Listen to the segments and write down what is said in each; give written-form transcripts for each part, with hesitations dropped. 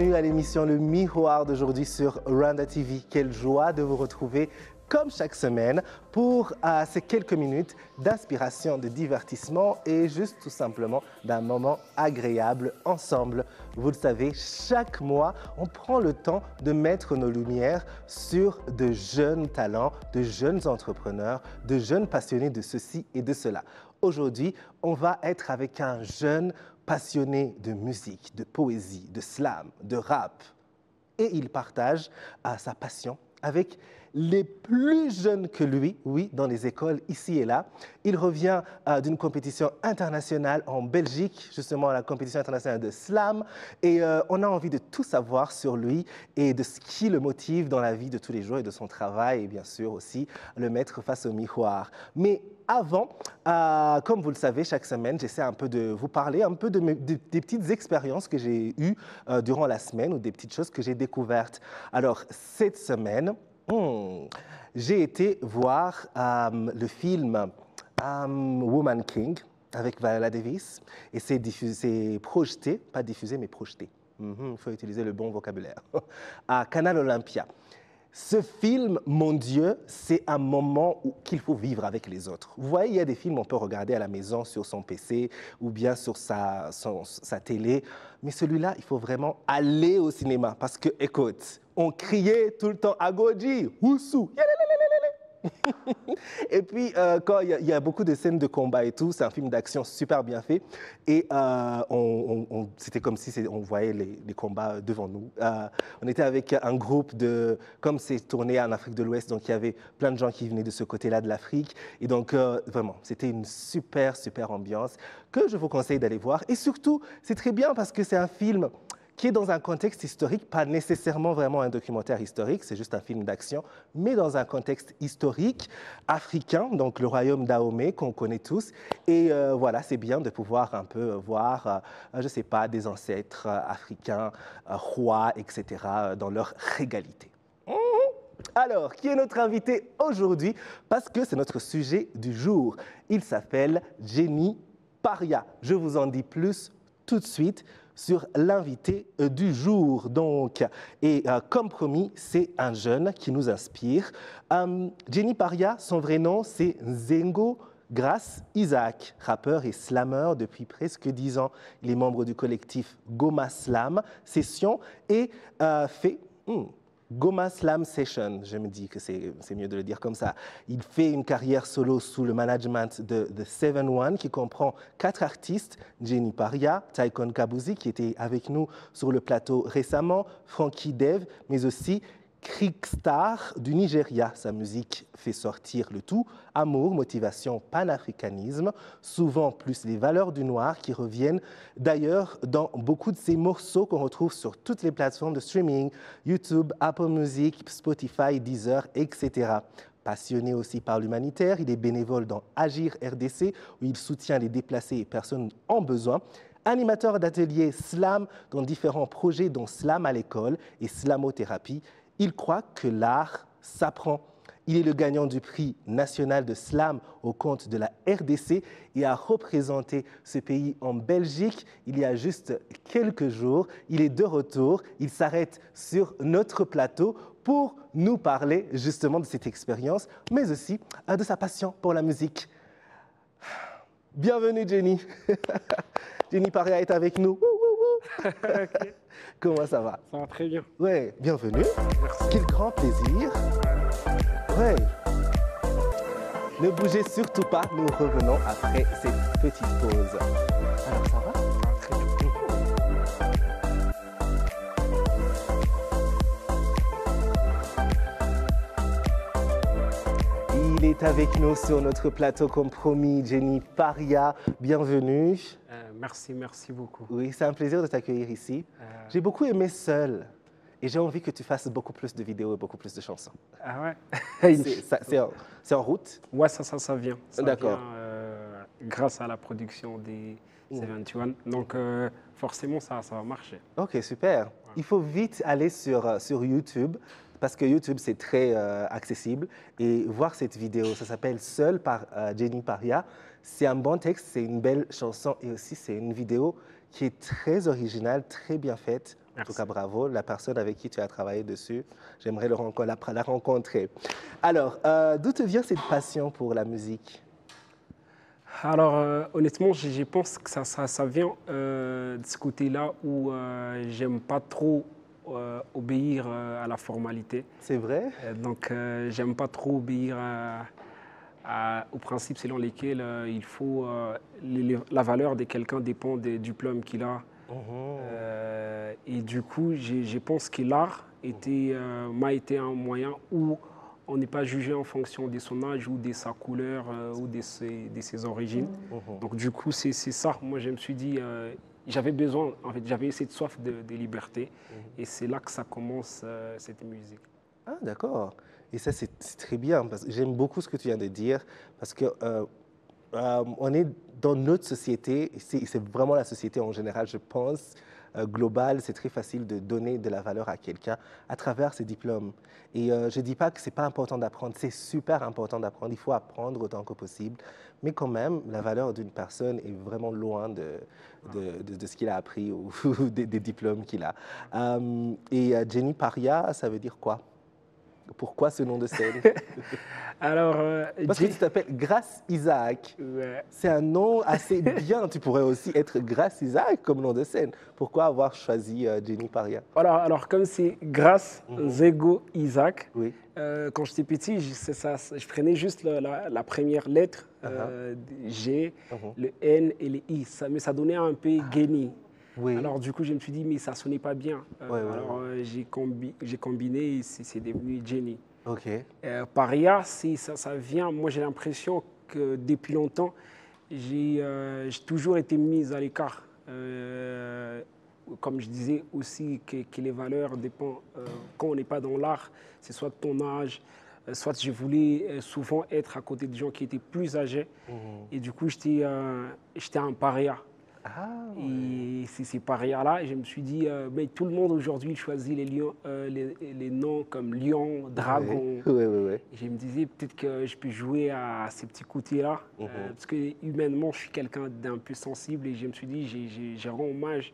bienvenue à l'émission Le Miroir d'aujourd'hui sur Rwanda TV. Quelle joie de vous retrouver comme chaque semaine pour ces quelques minutes d'inspiration, de divertissement et juste tout simplement d'un moment agréable ensemble. Vous le savez, chaque mois, on prend le temps de mettre nos lumières sur de jeunes talents, de jeunes entrepreneurs, de jeunes passionnés de ceci et de cela. Aujourd'hui, on va être avec un jeune passionné de musique, de poésie, de slam, de rap. Et il partage sa passion avec les plus jeunes que lui, oui, dans les écoles ici et là. Il revient d'une compétition internationale en Belgique, justement la compétition internationale de slam. Et on a envie de tout savoir sur lui et de ce qui le motive dans la vie de tous les jours et de son travail. Et bien sûr aussi le mettre face au miroir. Mais avant, comme vous le savez, chaque semaine, j'essaie un peu de vous parler un peu des petites expériences que j'ai eues durant la semaine ou des petites choses que j'ai découvertes. Alors, cette semaine, j'ai été voir le film Woman King avec Viola Davis et c'est projeté, pas diffusé, mais projeté. Il faut utiliser le bon vocabulaire. À Canal Olympia. Ce film, mon Dieu, c'est un moment qu'il faut vivre avec les autres. Vous voyez, il y a des films qu'on peut regarder à la maison sur son PC ou bien sur sa télé. Mais celui-là, il faut vraiment aller au cinéma parce que, écoute, on criait tout le temps à Goji, Oussou, et puis, quand il y a beaucoup de scènes de combat et tout, c'est un film d'action super bien fait. Et c'était comme si on voyait les combats devant nous. On était avec un groupe comme c'est tourné en Afrique de l'Ouest, donc il y avait plein de gens qui venaient de ce côté-là de l'Afrique. Et donc, vraiment, c'était une super, super ambiance que je vous conseille d'aller voir. Et surtout, c'est très bien parce que c'est un film qui est dans un contexte historique, pas nécessairement vraiment un documentaire historique, c'est juste un film d'action, mais dans un contexte historique africain, donc le royaume Dahomey qu'on connaît tous. Et voilà, c'est bien de pouvoir un peu voir, je ne sais pas, des ancêtres africains, rois, etc., dans leur régalité. Alors, qui est notre invité aujourd'hui? Parce que c'est notre sujet du jour. Il s'appelle Jenny Paria. Je vous en dis plus tout de suite sur l'invité du jour. Donc, et comme promis, c'est un jeune qui nous inspire. Jenny Paria, son vrai nom, c'est Nzengo Grace Isaac, rappeur et slammer depuis presque 10 ans. Il est membre du collectif Goma Slam Session et fait... Goma Slam Session, je me dis que c'est mieux de le dire comme ça. Il fait une carrière solo sous le management de The 7-1 qui comprend 4 artistes, Jenny Paria, Taikon Kabuzi qui était avec nous sur le plateau récemment, Frankie Dev, mais aussi Krikstar du Nigeria. Sa musique fait sortir le tout, amour, motivation, panafricanisme, souvent plus les valeurs du noir qui reviennent d'ailleurs dans beaucoup de ces morceaux qu'on retrouve sur toutes les plateformes de streaming, YouTube, Apple Music, Spotify, Deezer, etc. Passionné aussi par l'humanitaire, il est bénévole dans Agir RDC où il soutient les déplacés et personnes en besoin. Animateur d'ateliers slam dans différents projets dont Slam à l'école et Slamothérapie. Il croit que l'art s'apprend. Il est le gagnant du prix national de slam au compte de la RDC et a représenté ce pays en Belgique il y a juste quelques jours. Il est de retour. Il s'arrête sur notre plateau pour nous parler justement de cette expérience, mais aussi de sa passion pour la musique. Bienvenue Jenny. Jenny Paria est avec nous. Okay. Comment ça va? Ça va très bien. Ouais, bienvenue. Merci. Quel grand plaisir. Ouais. Ne bougez surtout pas, nous revenons après cette petite pause. Alors ça va? Ça va très bien. Il est avec nous sur notre plateau comme promis, Jenny Paria. Bienvenue. Merci beaucoup. Oui, c'est un plaisir de t'accueillir ici. J'ai beaucoup aimé Seul et j'ai envie que tu fasses beaucoup plus de vidéos et beaucoup plus de chansons. Ah ouais? C'est en route? Ouais, ça vient. D'accord. Grâce à la production des 7-1. Donc, forcément, ça va marcher. Ok, super. Ouais. Il faut vite aller sur YouTube parce que YouTube, c'est très accessible et voir cette vidéo. Ça s'appelle Seul par Jenny Paria. C'est un bon texte, c'est une belle chanson et aussi c'est une vidéo qui est très originale, très bien faite. En tout Merci. cas, bravo. La personne avec qui tu as travaillé dessus, j'aimerais la rencontrer. Alors, d'où te vient cette passion pour la musique? Alors, honnêtement, je pense que ça vient de ce côté-là où j'aime pas trop obéir à la formalité. C'est vrai? J'aime pas trop obéir aux principes selon lesquels il faut la valeur de quelqu'un dépend des diplômes qu'il a. Mhm. Et du coup, je pense que l'art m'a été un moyen où on n'est pas jugé en fonction de son âge ou de sa couleur ou de ses origines. Mhm. Donc du coup, c'est ça. Moi, je me suis dit, j'avais besoin, en fait, j'avais cette soif de liberté. Et c'est là que ça commence, cette musique. Ah, d'accord. Et ça, c'est très bien, parce que j'aime beaucoup ce que tu viens de dire, parce que on est dans notre société, et c'est vraiment la société en général, je pense, globale, c'est très facile de donner de la valeur à quelqu'un à travers ses diplômes. Et je ne dis pas que c'est pas important d'apprendre, c'est super important d'apprendre, il faut apprendre autant que possible, mais quand même, la valeur d'une personne est vraiment loin de ce qu'il a appris ou des diplômes qu'il a. Jenny Paria, ça veut dire quoi? Pourquoi ce nom de scène? Alors, Parce que tu t'appelles Grace Isaac. ouais. C'est un nom assez bien. Tu pourrais aussi être Grace Isaac comme nom de scène. Pourquoi avoir choisi Jenny Paria? Voilà, alors comme c'est Grace Zego Isaac, Oui. quand j'étais petit, je prenais juste la première lettre, Uh-huh. G, Mhm. le N et le I, mais ça donnait un peu Guéni. Oui. Alors du coup, je me suis dit, mais ça sonnait pas bien. Oui, oui, oui. J'ai combiné et c'est devenu Jenny. OK. Paria, ça vient, moi j'ai l'impression que depuis longtemps, j'ai toujours été mise à l'écart. Comme je disais aussi que les valeurs dépendent, quand on n'est pas dans l'art, c'est soit ton âge, soit je voulais souvent être à côté de gens qui étaient plus âgés. Mhm. Et du coup, j'étais un paria. Ah, ouais. Et c'est ces parias-là, et je me suis dit, mais tout le monde aujourd'hui choisit les noms comme lion, Oui, dragon. oui, oui, oui. Et je me disais, peut-être que je peux jouer à ces petits côtés-là, Mhm. parce que humainement, je suis quelqu'un d'un peu sensible, et je me suis dit, je rends hommage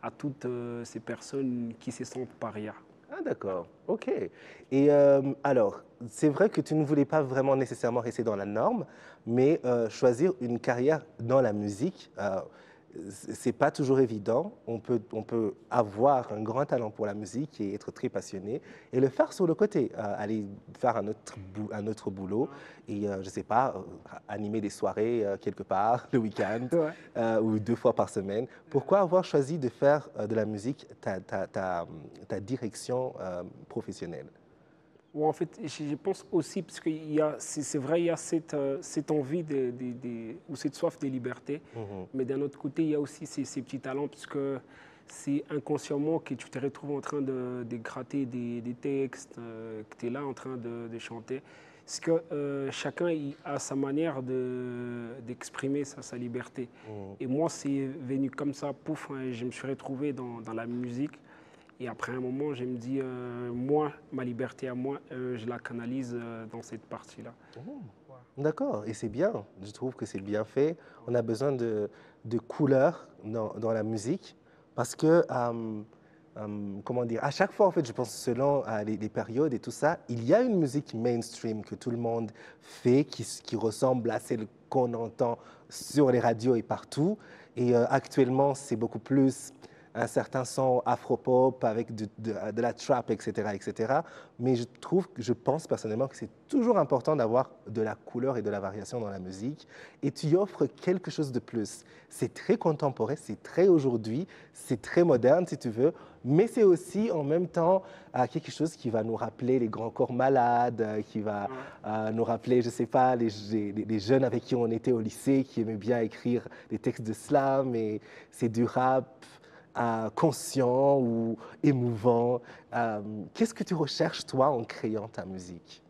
à toutes ces personnes qui se sentent parias. Ah, d'accord. OK. Et alors, c'est vrai que tu ne voulais pas vraiment nécessairement rester dans la norme, mais choisir une carrière dans la musique, c'est pas toujours évident. On peut avoir un grand talent pour la musique et être très passionné et le faire sur le côté, aller faire un autre boulot et, je sais pas, animer des soirées quelque part le week-end Ouais. ou 2 fois par semaine. Pourquoi avoir choisi de faire de la musique ta direction professionnelle? Ou en fait, je pense aussi, parce que c'est vrai, il y a cette envie ou cette soif de liberté, Mhm. mais d'un autre côté, il y a aussi ces petits talents, puisque c'est inconsciemment que tu te retrouves en train de gratter des textes, que tu es là en train de chanter. Parce que chacun a sa manière d'exprimer sa liberté. Mhm. Et moi, c'est venu comme ça, pouf, hein, je me suis retrouvé dans la musique. Et après un moment, je me dis, moi, ma liberté à moi, je la canalise dans cette partie-là. D'accord, et c'est bien. Je trouve que c'est bien fait. On a besoin de couleurs dans la musique parce que, comment dire, à chaque fois, en fait, je pense, selon les périodes et tout ça, il y a une musique mainstream que tout le monde fait qui ressemble à celle qu'on entend sur les radios et partout. Et actuellement, c'est beaucoup plus un certain son afro-pop avec de la trap, etc., etc. Mais je pense personnellement que c'est toujours important d'avoir de la couleur et de la variation dans la musique. Et tu offres quelque chose de plus. C'est très contemporain, c'est très aujourd'hui, c'est très moderne si tu veux, mais c'est aussi en même temps quelque chose qui va nous rappeler les grands corps malades, qui va nous rappeler, je ne sais pas, les jeunes avec qui on était au lycée, qui aimaient bien écrire des textes de slam, et c'est du rap conscient ou émouvant. Qu'est-ce que tu recherches, toi, en créant ta musique?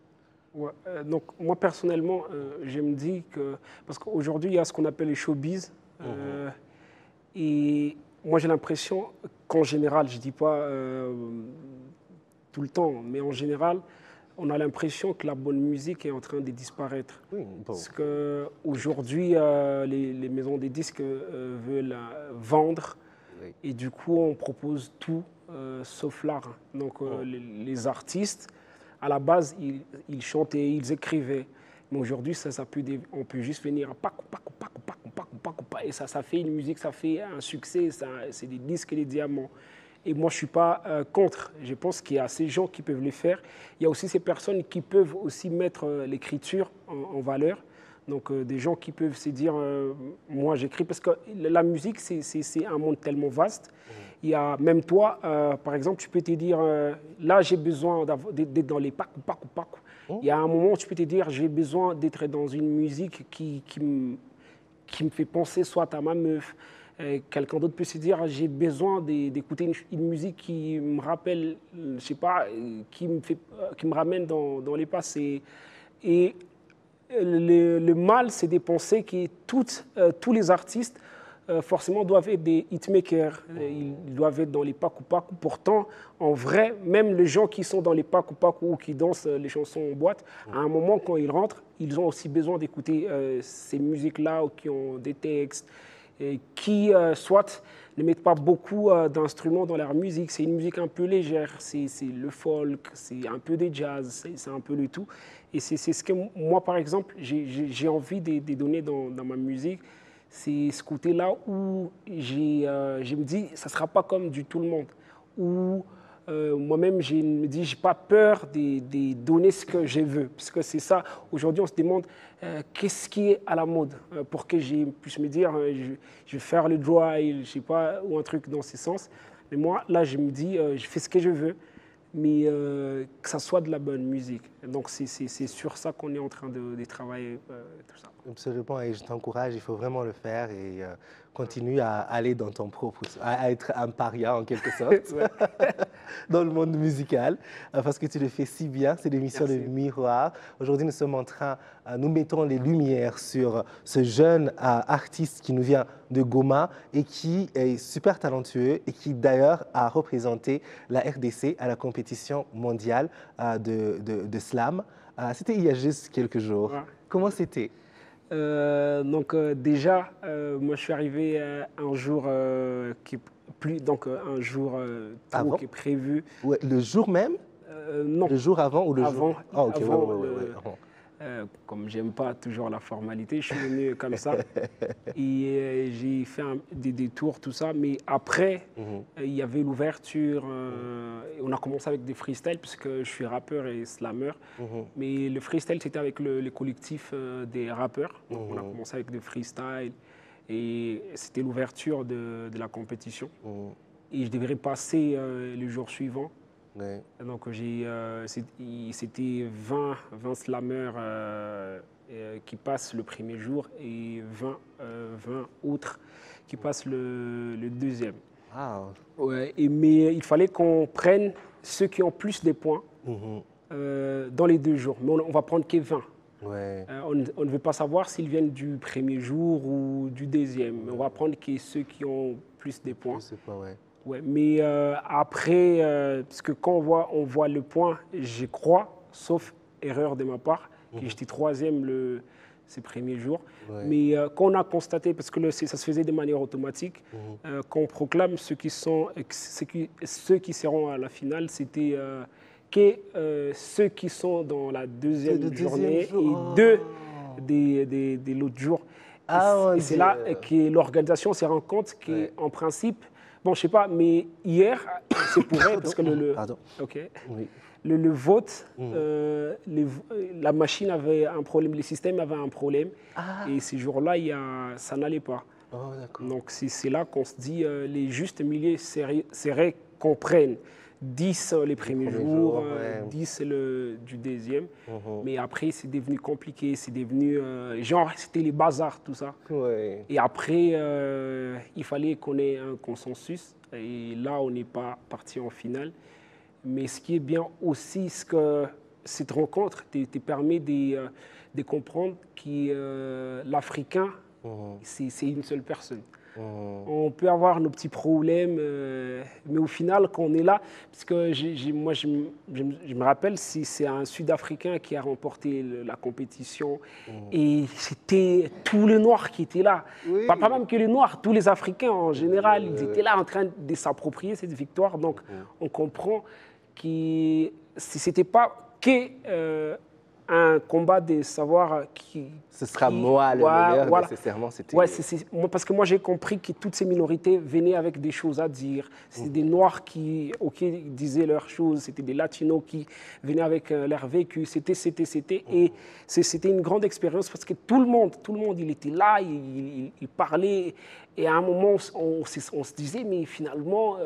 Ouais, donc moi personnellement, je me dis que, parce qu'aujourd'hui, il y a ce qu'on appelle les showbiz, Mhm. et moi j'ai l'impression qu'en général, je ne dis pas tout le temps, mais en général, on a l'impression que la bonne musique est en train de disparaître. Oui, bon. Parce qu'aujourd'hui, les maisons des disques veulent vendre. Oui. Et du coup, on propose tout sauf l'art. Donc les artistes, à la base, ils chantaient, ils écrivaient. Mais aujourd'hui, on peut juste venir et ça fait une musique, ça fait un succès, c'est des disques et des diamants. Et moi, je ne suis pas contre. Je pense qu'il y a ces gens qui peuvent les faire. Il y a aussi ces personnes qui peuvent aussi mettre l'écriture en valeur. Donc, des gens qui peuvent se dire, moi, j'écris. Parce que la musique, c'est un monde tellement vaste. Il y a même toi, par exemple, tu peux te dire, là, j'ai besoin d'être dans les pac. Il y a un moment où tu peux te dire, j'ai besoin d'être dans une musique qui me fait penser soit à ma meuf. Quelqu'un d'autre peut se dire, j'ai besoin d'écouter une musique qui me rappelle, je sais pas, qui me ramène dans les passés. Et le mal, c'est de penser que tous les artistes forcément doivent être des hitmakers, ils doivent être dans les paku. Pourtant, en vrai, même les gens qui sont dans les paku ou qui dansent les chansons en boîte, à un moment, quand ils rentrent, ils ont aussi besoin d'écouter ces musiques-là qui ont des textes, et qui, soit, ne mettent pas beaucoup d'instruments dans leur musique. C'est une musique un peu légère, c'est le folk, c'est un peu des jazz, c'est un peu le tout. Et c'est ce que moi, par exemple, j'ai envie de donner dans ma musique. C'est ce côté-là où je me dis, ça ne sera pas comme du tout le monde. Où moi-même, je me dis, je n'ai pas peur de donner ce que je veux. Parce que c'est ça, aujourd'hui, on se demande qu'est-ce qui est à la mode pour que je puisse me dire, je vais faire le dry, je ne sais pas, ou un truc dans ce sens. Mais moi, là, je me dis, je fais ce que je veux, mais que ça soit de la bonne musique. Donc, c'est sur ça qu'on est en train de travailler, tout ça. Absolument, et je t'encourage, il faut vraiment le faire et continue à aller dans ton propre, à être un paria en quelque sorte dans le monde musical, parce que tu le fais si bien, c'est l'émission de Miroir. Aujourd'hui, nous sommes en train, nous mettons les lumières sur ce jeune artiste qui nous vient de Goma et qui est super talentueux et qui d'ailleurs a représenté la RDC à la compétition mondiale de slam. C'était il y a juste quelques jours. Ouais. Comment c'était? Déjà, moi je suis arrivé un jour un jour qui est prévu. Ouais, le jour même? Non. Le jour avant ou le jour ah, okay. avant comme j'aime pas toujours la formalité, je suis venu comme ça et j'ai fait des détours, tout ça. Mais après, il y avait l'ouverture. On a commencé avec des freestyles puisque je suis rappeur et slammer. Mais le freestyle, c'était avec le collectif des rappeurs. Donc, on a commencé avec des freestyles et c'était l'ouverture de la compétition. Et je devrais passer le jour suivant. Ouais. Donc, c'était 20 slammers qui passent le premier jour et 20 autres qui passent le deuxième. Wow. Ouais, mais il fallait qu'on prenne ceux qui ont plus de points dans les 2 jours. Mais on va prendre que 20. Ouais. On ne veut pas savoir s'ils viennent du premier jour ou du deuxième. Ouais. On va prendre que ceux qui ont plus de points. Ouais. Ouais, mais après, parce que quand on voit le point, je crois, sauf erreur de ma part, que j'étais 3e ces premiers jours. Ouais. Mais quand on a constaté, parce que ça se faisait de manière automatique, quand on proclame ceux qui seront à la finale, c'était que ceux qui sont dans la deuxième journée et 2 de l'autre jour. Et c'est là que l'organisation se rend compte qu'en principe, bon, je ne sais pas, mais hier, c'est pour elle, parce que le vote, la machine avait un problème, le système avait un problème, et ces jours-là, ça n'allait pas. Oh, donc, c'est là qu'on se dit, les justes milliers seraient qu'on prenne 10 les premiers jours, 10 du deuxième. Mais après, c'est devenu compliqué, c'est devenu... genre, c'était les bazars, tout ça. Ouais. Et après, il fallait qu'on ait un consensus. Et là, on n'est pas parti en finale. Mais ce qui est bien aussi, c'est que cette rencontre te permet de comprendre que l'Africain, c'est une seule personne. On peut avoir nos petits problèmes, mais au final, quand on est là, parce que moi, je me rappelle, c'est un Sud-Africain qui a remporté la compétition et c'était tous les Noirs qui étaient là. Oui. Pas même que les Noirs, tous les Africains en général, ils étaient là en train de s'approprier cette victoire. Donc, on comprend que ce n'était pas que un combat de savoir qui... Ce sera moi le meilleur, nécessairement. Ouais, parce que moi, j'ai compris que toutes ces minorités venaient avec des choses à dire. C'était des Noirs qui disaient leurs choses, c'était des Latinos qui venaient avec leur vécu. C'était. Et c'était une grande expérience parce que tout le monde, il était là, il parlait. Et à un moment, on se disait, mais finalement...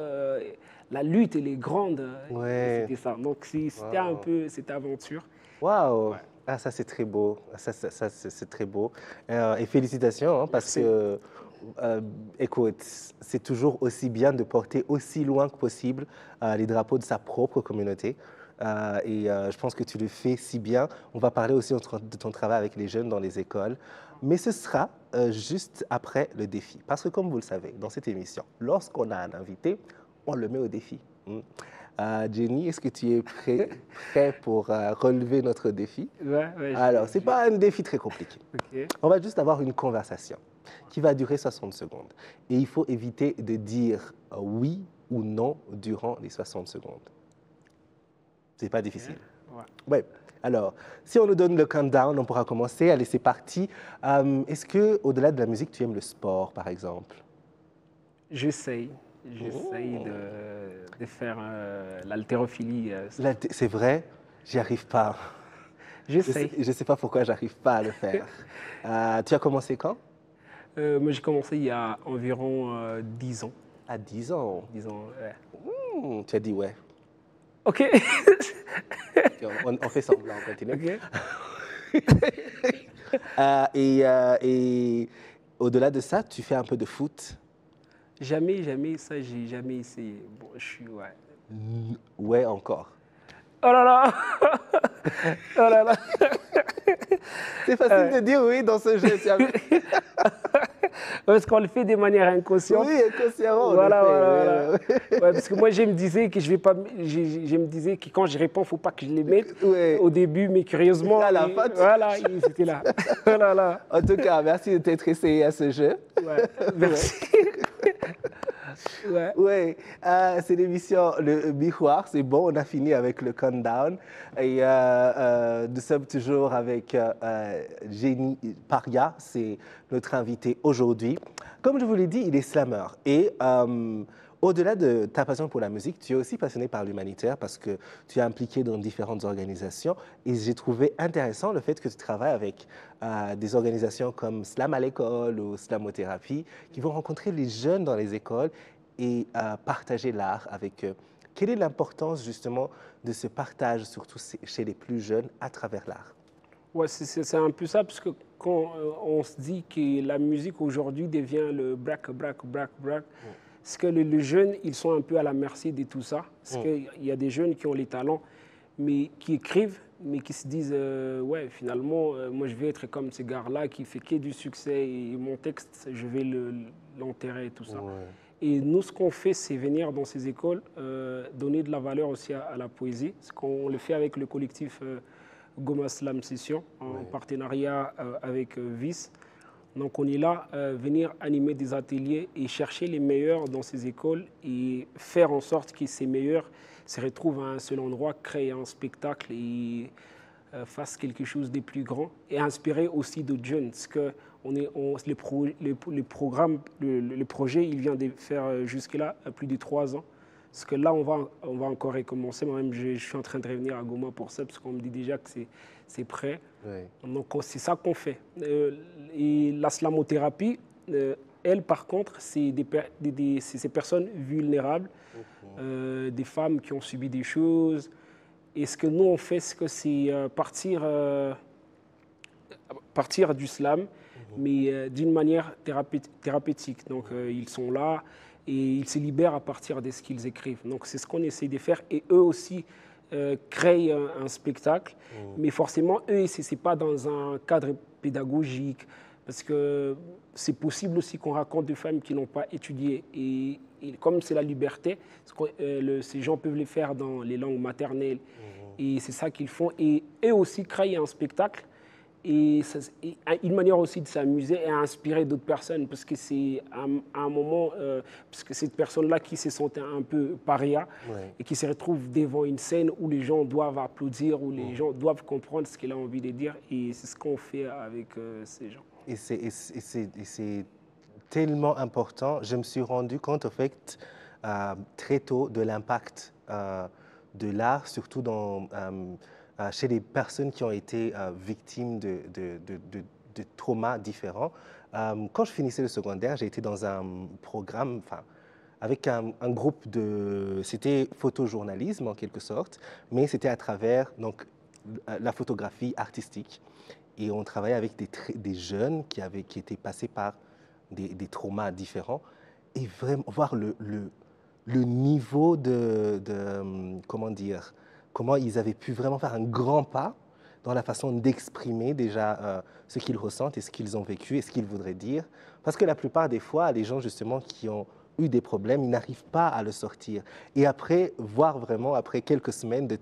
la lutte, elle est grande. C'était ça. Donc, c'était un peu cette aventure. Waouh! Ouais. Ah, ça, c'est très beau. Ça c'est très beau. Et félicitations, hein, parce que, écoute, c'est toujours aussi bien de porter aussi loin que possible les drapeaux de sa propre communauté. Et je pense que tu le fais si bien. On va parler aussi de ton travail avec les jeunes dans les écoles. Mais ce sera juste après le défi. Parce que comme vous le savez, dans cette émission, lorsqu'on a un invité, on le met au défi. Jenny, est-ce que tu es prêt pour relever notre défi? Ouais, alors, ce n'est pas un défi très compliqué. Okay. On va juste avoir une conversation qui va durer 60 secondes. Et il faut éviter de dire oui ou non durant les 60 secondes. Ce n'est pas difficile. Ouais. Alors, si on nous donne le countdown, on pourra commencer. Allez, c'est parti. Est-ce qu'au-delà de la musique, tu aimes le sport, par exemple? J'essaye de faire l'haltérophilie. C'est vrai? J'y arrive pas. J'essaye. Je ne sais pas pourquoi j'arrive pas à le faire. Tu as commencé quand? Moi, j'ai commencé il y a environ 10 ans. À 10 ans? 10 ans, ouais. Tu as dit ouais. OK. On fait semblant, on continue. OK. Et au-delà de ça, tu fais un peu de foot? Jamais, ça, j'ai jamais essayé. Bon, je suis, ouais. Ouais, encore. Oh là là. Oh là là. C'est facile de dire oui dans ce jeu. Parce qu'on le fait de manière inconsciente. Oui, inconsciemment. Voilà. Ouais, parce que moi, je me disais que je vais pas. Je me disais que quand je réponds, il ne faut pas que je les mette au début, mais curieusement. À la fin, voilà, ils étaient là. Oh là là. En tout cas, merci de t'être essayé à ce jeu. Ouais, merci. Ouais, c'est l'émission Le Miroir. C'est bon, on a fini avec le countdown. Et nous sommes toujours avec Jenny Paria, c'est notre invité aujourd'hui. Comme je vous l'ai dit, il est slammer. Et au-delà de ta passion pour la musique, tu es aussi passionné par l'humanitaire parce que tu es impliqué dans différentes organisations. Et j'ai trouvé intéressant le fait que tu travailles avec des organisations comme Slam à l'école ou Slamothérapie qui vont rencontrer les jeunes dans les écoles et partager l'art avec eux. Quelle est l'importance justement de ce partage, surtout chez les plus jeunes, à travers l'art? Ouais, c'est un peu ça, parce que quand on se dit que la musique aujourd'hui devient le brac, parce que les jeunes, ils sont un peu à la merci de tout ça. Parce qu'il y a des jeunes qui ont les talents, mais qui écrivent, mais qui se disent ouais, finalement, moi je vais être comme ce gars-là qui fait que du succès et mon texte, je vais l'enterrer et tout ça. Ouais. Et nous, ce qu'on fait, c'est venir dans ces écoles, donner de la valeur aussi à la poésie. Ce qu'on le fait avec le collectif Goma Slam Session, en partenariat avec Vice. Donc on est là, venir animer des ateliers et chercher les meilleurs dans ces écoles et faire en sorte que ces meilleurs se retrouvent à un seul endroit, créent un spectacle et fassent quelque chose de plus grand et inspirer aussi d'autres jeunes. Parce que le projet, il vient de faire jusque-là plus de 3 ans. Parce que là, on va encore recommencer. Moi-même, je suis en train de revenir à Goma pour ça, parce qu'on me dit déjà que c'est prêt. Oui. Donc, c'est ça qu'on fait. Et la slamothérapie, elle, par contre, c'est ces personnes vulnérables, des femmes qui ont subi des choses. Et ce que nous, on fait, c'est partir du slam, mais d'une manière thérapeutique. Donc, ils sont là et ils se libèrent à partir de ce qu'ils écrivent. Donc, c'est ce qu'on essaie de faire. Et eux aussi créent un spectacle. Mais forcément, eux, ce n'est pas dans un cadre pédagogique. Parce que c'est possible aussi qu'on raconte des femmes qui n'ont pas étudié. Et comme c'est la liberté, ces gens peuvent le faire dans les langues maternelles. Et c'est ça qu'ils font. Et eux aussi créent un spectacle. Et une manière aussi de s'amuser et inspirer d'autres personnes. Parce que c'est à un moment, parce que cette personne-là qui se sentait un peu paria Ouais. et qui se retrouve devant une scène où les gens doivent applaudir, où les gens doivent comprendre ce qu'il a envie de dire. Et c'est ce qu'on fait avec ces gens. Et c'est tellement important. Je me suis rendu compte, en fait, très tôt de l'impact de l'art, surtout chez les personnes qui ont été victimes de traumas différents. Quand je finissais le secondaire, j'ai été dans un programme, enfin, avec un groupe c'était photojournalisme en quelque sorte, mais c'était à travers donc, la photographie artistique. Et on travaillait avec des jeunes qui étaient passés par des traumas différents et vraiment voir le niveau comment dire, comment ils avaient pu vraiment faire un grand pas dans la façon d'exprimer déjà ce qu'ils ressentent et ce qu'ils ont vécu et ce qu'ils voudraient dire. Parce que la plupart des fois, les gens justement qui ont eu des problèmes, ils n'arrivent pas à le sortir. Et après, voir vraiment, après quelques semaines de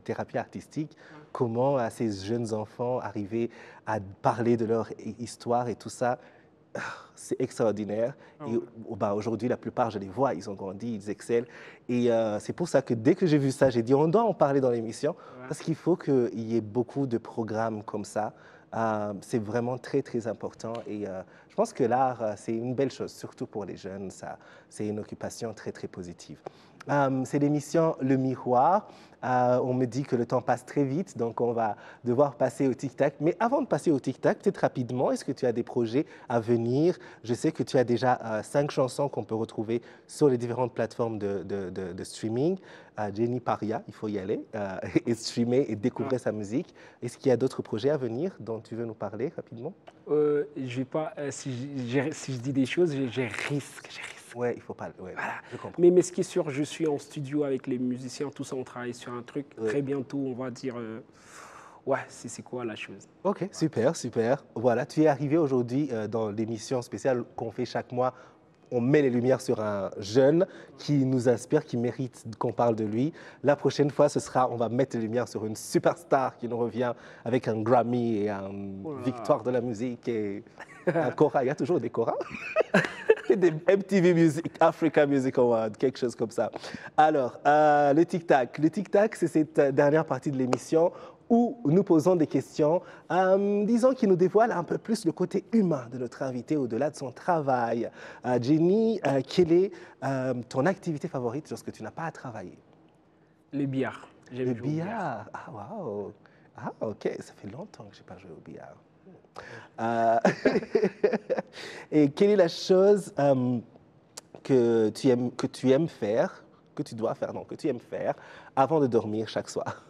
thérapie artistique, comment ces jeunes enfants arrivaient à parler de leur histoire et tout ça, c'est extraordinaire. Ah Et ouais. bah, aujourd'hui, la plupart, je les vois, ils ont grandi, ils excellent. Et c'est pour ça que dès que j'ai vu ça, j'ai dit, on doit en parler dans l'émission, Ouais. parce qu'il faut qu'il y ait beaucoup de programmes comme ça. C'est vraiment très, très important. Et je pense que l'art, c'est une belle chose, surtout pour les jeunes. Ça, c'est une occupation très, très positive. C'est l'émission Le Miroir. On me dit que le temps passe très vite, donc on va devoir passer au tic-tac. Mais avant de passer au tic-tac, peut-être rapidement, est-ce que tu as des projets à venir? Je sais que tu as déjà 5 chansons qu'on peut retrouver sur les différentes plateformes de streaming. Jenny Paria, il faut y aller et streamer et Ah. découvrir sa musique. Est-ce qu'il y a d'autres projets à venir dont tu veux nous parler rapidement? Je vais pas, si je dis des choses, je risque. Ouais, il faut pas. Ouais, Voilà. je comprends. Mais ce qui est sûr, je suis en studio avec les musiciens, tout ça, on travaille sur un truc. Ouais. Très bientôt, on va dire, ouais, c'est quoi la chose. Ok, super, super. Voilà, tu es arrivé aujourd'hui dans l'émission spéciale qu'on fait chaque mois. On met les lumières sur un jeune qui nous inspire, qui mérite qu'on parle de lui. La prochaine fois, on va mettre les lumières sur une superstar qui nous revient avec un Grammy et une Oh là là. victoire de la musique et un Cora. Il y a toujours des Cora. Et des MTV Music, Africa Music Award, quelque chose comme ça. Alors, le tic-tac. Le tic-tac, c'est cette dernière partie de l'émission où nous posons des questions, disons, qui nous dévoilent un peu plus le côté humain de notre invité au-delà de son travail. Jenny, quelle est ton activité favorite lorsque tu n'as pas à travailler? Le billard. J'aime Le jouer au billard. billard. Ah, waouh. Ah, ok. Ça fait longtemps que je n'ai pas joué au billard. Euh, Et quelle est la chose que tu aimes faire, que tu dois faire, non, que tu aimes faire avant de dormir chaque soir?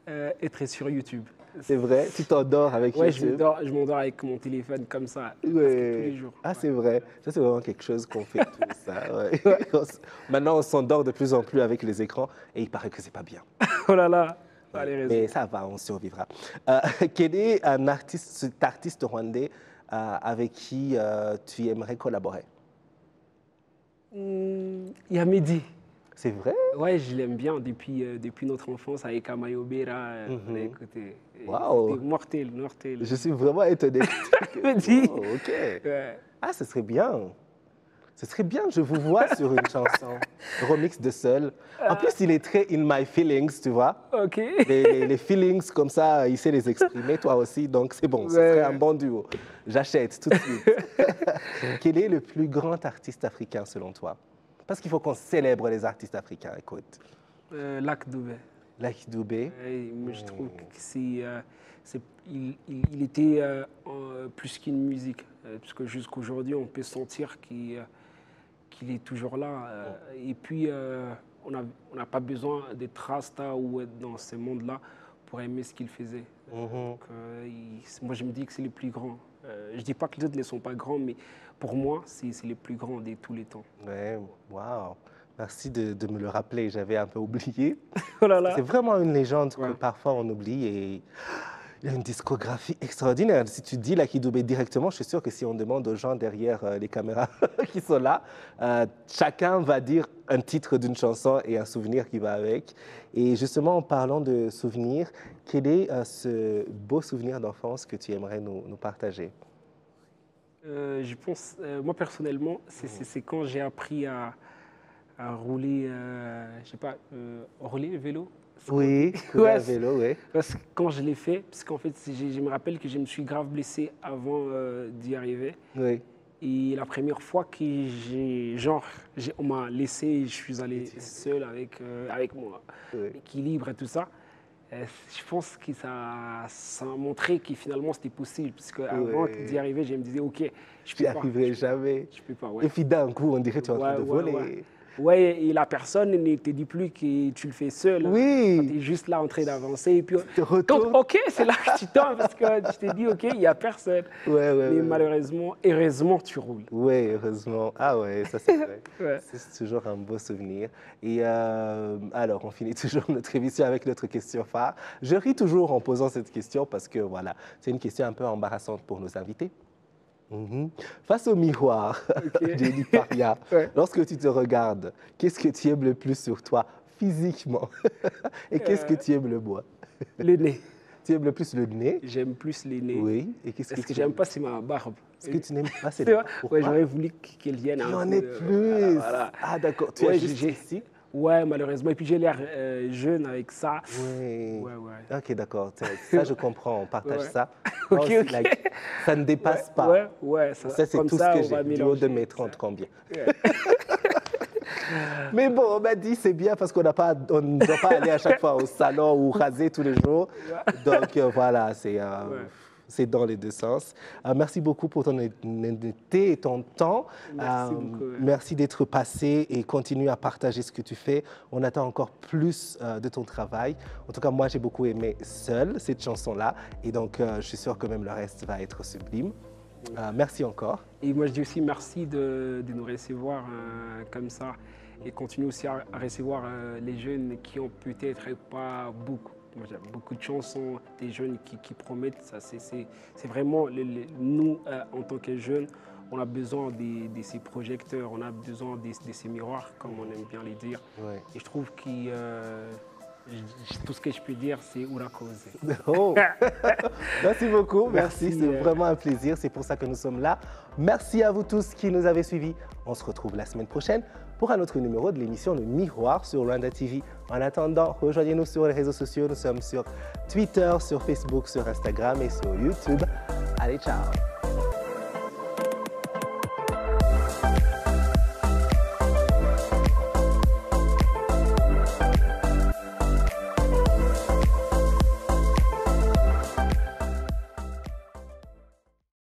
Être sur YouTube. C'est vrai, tu t'endors avec Ouais, YouTube? je m'endors avec mon téléphone comme ça, presque tous Ouais. les jours. Ah, Ouais. c'est vrai. Ça, c'est vraiment quelque chose qu'on fait tout ça. Ouais. Maintenant, on s'endort de plus en plus avec les écrans et il paraît que c'est pas bien. Oh là là, Ouais. allez, Mais raison. ça va, on survivra. Quel est cet artiste rwandais avec qui tu aimerais collaborer? Il y a Mehdi. C'est vrai? Ouais, je l'aime bien depuis notre enfance avec Amayobera. On a écouté. Et Waouh! c'était mortel, mortel. Je suis vraiment étonné. Mehdi. Oh, ok. Ouais. Ah, ce serait bien. Ce serait bien, je vous vois sur une chanson. Remix de Seul. En plus, il est très in my feelings, tu vois. Ok. Les feelings comme ça, il sait les exprimer, toi aussi. Donc, c'est bon, ce serait un bon duo. J'achète tout de suite. Quel est le plus grand artiste africain selon toi? Parce qu'il faut qu'on célèbre les artistes africains, écoute. Lac Doubé. Lucky Dubé. Ouais, moi, je trouve que il était plus qu'une musique. Parce que jusqu'aujourd'hui, on peut sentir qu'il est toujours là. Et puis, on n'a pas besoin d'être rasta ou être dans ce monde-là pour aimer ce qu'il faisait. Donc, moi, je me dis que c'est le plus grand. Je ne dis pas que les autres ne sont pas grands, mais pour moi, c'est le plus grand de tous les temps. Ouais, waouh. Merci de me le rappeler, j'avais un peu oublié. Oh là là. C'est vraiment une légende que Ouais. parfois on oublie et Il a une discographie extraordinaire. Si tu dis Lucky Dubé directement, je suis sûr que si on demande aux gens derrière les caméras qui sont là, chacun va dire un titre d'une chanson et un souvenir qui va avec. Et justement, en parlant de souvenirs, quel est ce beau souvenir d'enfance que tu aimerais nous partager? Je pense, moi personnellement, c'est quand j'ai appris à rouler, je sais pas, rouler le vélo. Oui, courir Ouais, à vélo, oui. parce que quand je l'ai fait, parce qu'en fait, je me rappelle que je me suis grave blessé avant d'y arriver. Oui. Et la première fois que on m'a laissé, je suis allé seul avec mon Oui. équilibre et tout ça. Je pense que ça a montré que finalement c'était possible. Parce qu'avant Oui. d'y arriver, je me disais, OK, je Tu peux n'y pas. arriverais jamais. Je peux pas, ouais. Et puis d'un coup, on dirait que tu es en train de voler. Ouais. Ouais, et la personne ne te dit plus que tu le fais seul. Oui. Tu es juste là en train d'avancer. Et puis, te retournes. OK, c'est là que tu tombes parce que tu te dis, OK, il n'y a personne. Mais malheureusement, heureusement, tu roules. Oui, heureusement. Ah ouais, ça c'est vrai. Ouais. C'est toujours un beau souvenir. Et alors, on finit toujours notre émission avec notre question phare. Je ris toujours en posant cette question parce que voilà, c'est une question un peu embarrassante pour nos invités. Face au miroir, Jenny Paria, lorsque tu te regardes, qu'est-ce que tu aimes le plus sur toi physiquement? Et qu'est-ce que tu aimes le moins? Le nez. Tu aimes le plus le nez? J'aime plus les nez. Oui. Et qu'est-ce que j'aime pas, c'est ma barbe. Ce que tu n'aimes pas, c'est la barbe. Ouais, j'aurais voulu qu'elle vienne un peu. Il y en ait plus. Voilà. Ah d'accord, tu es juste ici? Ouais, malheureusement. Et puis j'ai l'air jeune avec ça. Oui. Ouais. Ok, d'accord. Ça, je comprends. On partage ça. Ok. Ça ne dépasse pas. Ouais. Ça, c'est tout ce que j'ai. Du haut de mes 30 combien. Mais bon, on m'a dit c'est bien parce qu'on ne doit pas aller à chaque fois au salon ou raser tous les jours. Donc voilà, c'est dans les deux sens. Merci beaucoup pour ton honnêteté et ton temps. Merci beaucoup. Merci d'être passé et continue à partager ce que tu fais. On attend encore plus de ton travail. En tout cas, moi, j'ai beaucoup aimé Seul, cette chanson-là. Et donc, je suis sûr que même le reste va être sublime. Merci encore. Et moi, je dis aussi merci de nous recevoir comme ça et continue aussi à recevoir les jeunes qui ont peut-être pas beaucoup de chansons, des jeunes qui promettent. Ça, c'est vraiment, nous, en tant que jeunes, on a besoin de ces projecteurs, on a besoin de ces miroirs, comme on aime bien les dire. Ouais. Et je trouve que tout ce que je peux dire, c'est Ura cause. Oh. Merci beaucoup, merci. C'est vraiment un plaisir, c'est pour ça que nous sommes là. Merci à vous tous qui nous avez suivis. On se retrouve la semaine prochaine pour un autre numéro de l'émission Le Miroir sur Rwanda TV. En attendant, rejoignez-nous sur les réseaux sociaux. Nous sommes sur Twitter, sur Facebook, sur Instagram et sur YouTube. Allez, ciao!